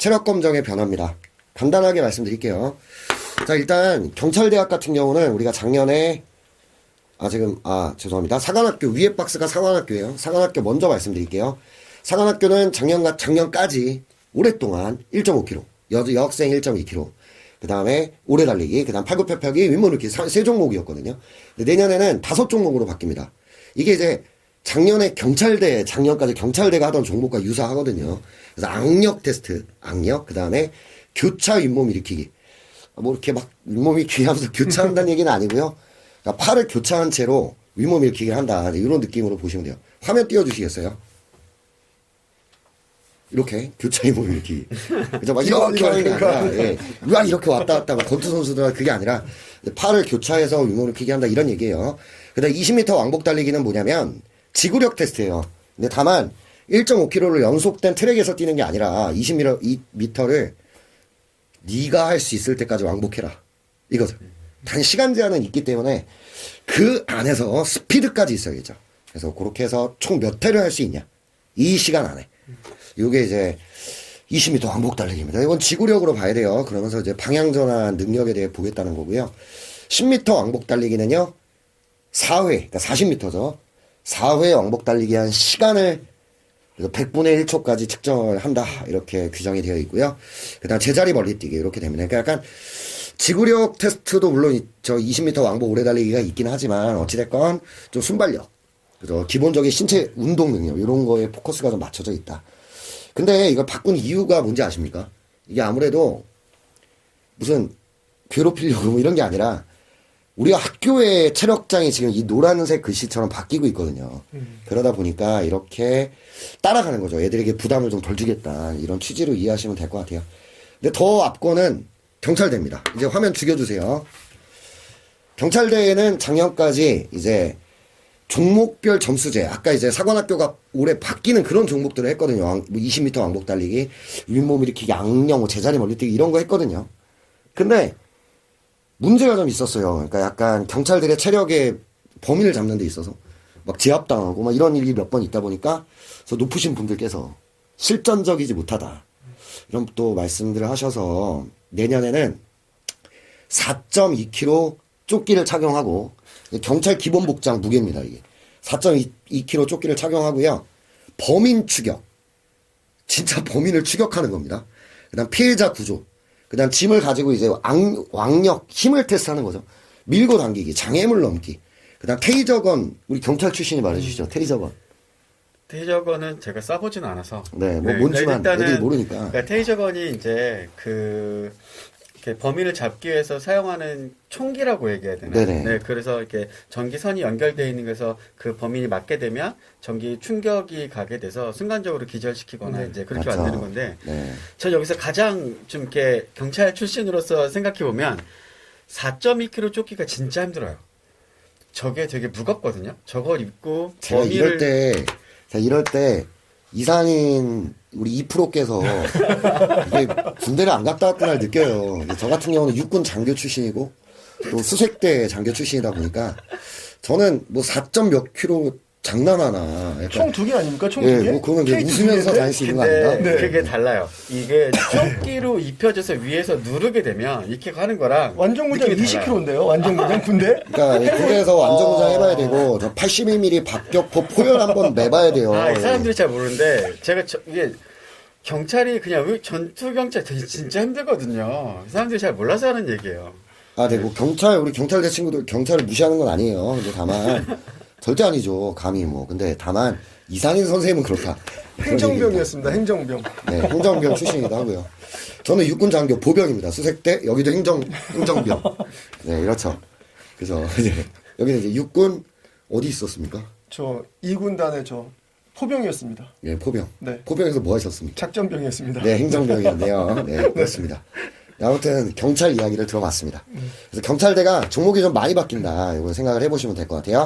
체력 검정의 변화입니다. 간단하게 말씀드릴게요. 자, 일단 경찰대학 같은 경우는 우리가 작년에 죄송합니다. 사관학교 위에 박스가 사관학교예요. 사관학교 먼저 말씀드릴게요. 사관학교는 작년까지 오랫동안 1.5km, 여학생 1.2km, 그 다음에 오래 달리기, 그 다음 팔굽혀펴기, 윗몸 일으키기 세 종목이었거든요. 근데 내년에는 5종목으로 바뀝니다. 이게 이제 작년까지 경찰대가 하던 종목과 유사하거든요. 그래서 악력 테스트, 그 다음에 교차 윗몸 일으키기. 뭐 이렇게 막 윗몸 일으키기 하면서 교차한다는 얘기는 아니고요. 그러니까 팔을 교차한 채로 윗몸 일으키기를 한다. 이런 느낌으로 보시면 돼요. 화면 띄워주시겠어요? 이렇게 교차 윗몸 일으키기. 그래서 막 이렇게 하는 게 아니라, 예. 이렇게 왔다 갔다 막 권투 선수들 그게 아니라 팔을 교차해서 윗몸 일으키기 한다 이런 얘기예요. 그다음 20m 왕복 달리기는 뭐냐면 지구력 테스트예요. 근데 다만 1.5km를 연속된 트랙에서 뛰는 게 아니라 20m를 네가 할 수 있을 때까지 왕복해라. 이거죠. 단 시간 제한은 있기 때문에 그 안에서 스피드까지 있어야겠죠. 그래서 그렇게 해서 총 몇 회를 할 수 있냐. 이 시간 안에. 요게 이제 20m 왕복 달리기입니다. 이건 지구력으로 봐야 돼요. 그러면서 이제 방향 전환 능력에 대해 보겠다는 거고요. 10m 왕복 달리기는요. 4회, 그러니까 40m죠. 4회 왕복 달리기 한 시간을 100분의 1초까지 측정을 한다. 이렇게 규정이 되어 있고요. 그 다음 제자리 멀리 뛰기 이렇게 됩니다. 그러니까 약간 지구력 테스트도 물론 저 20m 왕복 오래 달리기가 있긴 하지만 어찌됐건 좀 순발력, 그죠? 기본적인 신체 운동 능력 이런 거에 포커스가 좀 맞춰져 있다. 근데 이걸 바꾼 이유가 뭔지 아십니까? 이게 아무래도 무슨 괴롭히려고 뭐 이런 게 아니라 우리가 학교의 체력장이 지금 이 노란색 글씨처럼 바뀌고 있거든요. 그러다 보니까 이렇게 따라가는 거죠. 애들에게 부담을 좀 덜 주겠다. 이런 취지로 이해하시면 될 것 같아요. 근데 더 앞권은 경찰대입니다. 이제 화면 죽여주세요. 경찰대에는 작년까지 이제 종목별 점수제, 아까 이제 사관학교가 올해 바뀌는 그런 종목들을 했거든요. 20m 왕복 달리기, 윗몸 일으키기, 악령, 뭐 제자리 멀리뛰기 이런 거 했거든요. 근데 문제가 좀 있었어요. 그러니까 약간 경찰들의 체력의 범위를 잡는 데 있어서 막 제압당하고 막 이런 일이 몇 번 있다 보니까 저 높으신 분들께서 실전적이지 못하다. 이런 또 말씀들을 하셔서 내년에는 4.2kg 조끼를 착용하고 경찰 기본 복장 무게입니다. 이게 4.2kg 조끼를 착용하고요. 범인 추격. 진짜 범인을 추격하는 겁니다. 그다음 피해자 구조. 그 다음 짐을 가지고 이제 왕력, 힘을 테스트하는 거죠. 밀고 당기기, 장애물 넘기. 그 다음 테이저건, 우리 경찰 출신이 말해주시죠. 테이저건. 테이저건은 제가 쏴보진 않아서. 네, 뭐 뭔지만 애들이 모르니까. 그러니까 테이저건이 이제 이렇게 범인을 잡기 위해서 사용하는 총기라고 얘기해야 되나요? 네네. 네, 그래서 이렇게 전기선이 연결되어 있는 거에서 그 범인이 맞게 되면 전기 충격이 가게 돼서 순간적으로 기절시키거나 이제 그렇게 맞죠. 만드는 건데, 네. 전 여기서 가장 좀 이렇게 경찰 출신으로서 생각해 보면 4.2kg 조끼가 진짜 힘들어요. 저게 되게 무겁거든요. 저걸 입고 제가 범인을 이럴 때 이상인 우리 2%께서 이게 군대를 안 갔다 왔던 날 느껴요. 근데 저 같은 경우는 육군 장교 출신이고 또 수색대 장교 출신이다 보니까 저는 뭐 4점 몇 킬로 장난하나. 약간 총 2개 아닙니까? 총 예, 2개? 뭐 그러면 이제 웃으면서 다닐 수 있는 거 근데 아닌가? 네. 그게 달라요. 이게 조끼로 입혀져서 위에서 누르게 되면 이렇게 하는 거랑 완전군장 느낌이 달라요. 20kg인데요. 완전군장 군대? 그러니까 군대에서 완전구장 해봐야 되고 저 81mm 박격포 포열 한번 매봐야 돼요. 이 사람들이 잘 모르는데 제가 이게 경찰이 그냥 전투 경찰 되게 진짜 힘들거든요. 이 사람들이 잘 몰라서 하는 얘기예요. 네, 뭐 우리 경찰대 친구들 경찰을 무시하는 건 아니에요. 근데 다만 절대 아니죠. 감히 뭐. 근데 다만 이상인 선생님은 그렇다. 행정병이었습니다. 행정병. 네, 행정병 출신이기도 하고요. 저는 육군 장교 보병입니다. 수색대 여기도 행정병. 네, 이렇죠. 그래서 이제 여기는 이제 육군 어디 있었습니까? 저 2군단의 저 포병이었습니다. 네, 포병. 네. 포병에서 뭐 하셨습니까? 작전병이었습니다. 네, 행정병이었네요. 네, 그렇습니다. 아무튼 경찰 이야기를 들어봤습니다. 그래서 경찰대가 종목이 좀 많이 바뀐다. 이거 생각을 해보시면 될 것 같아요.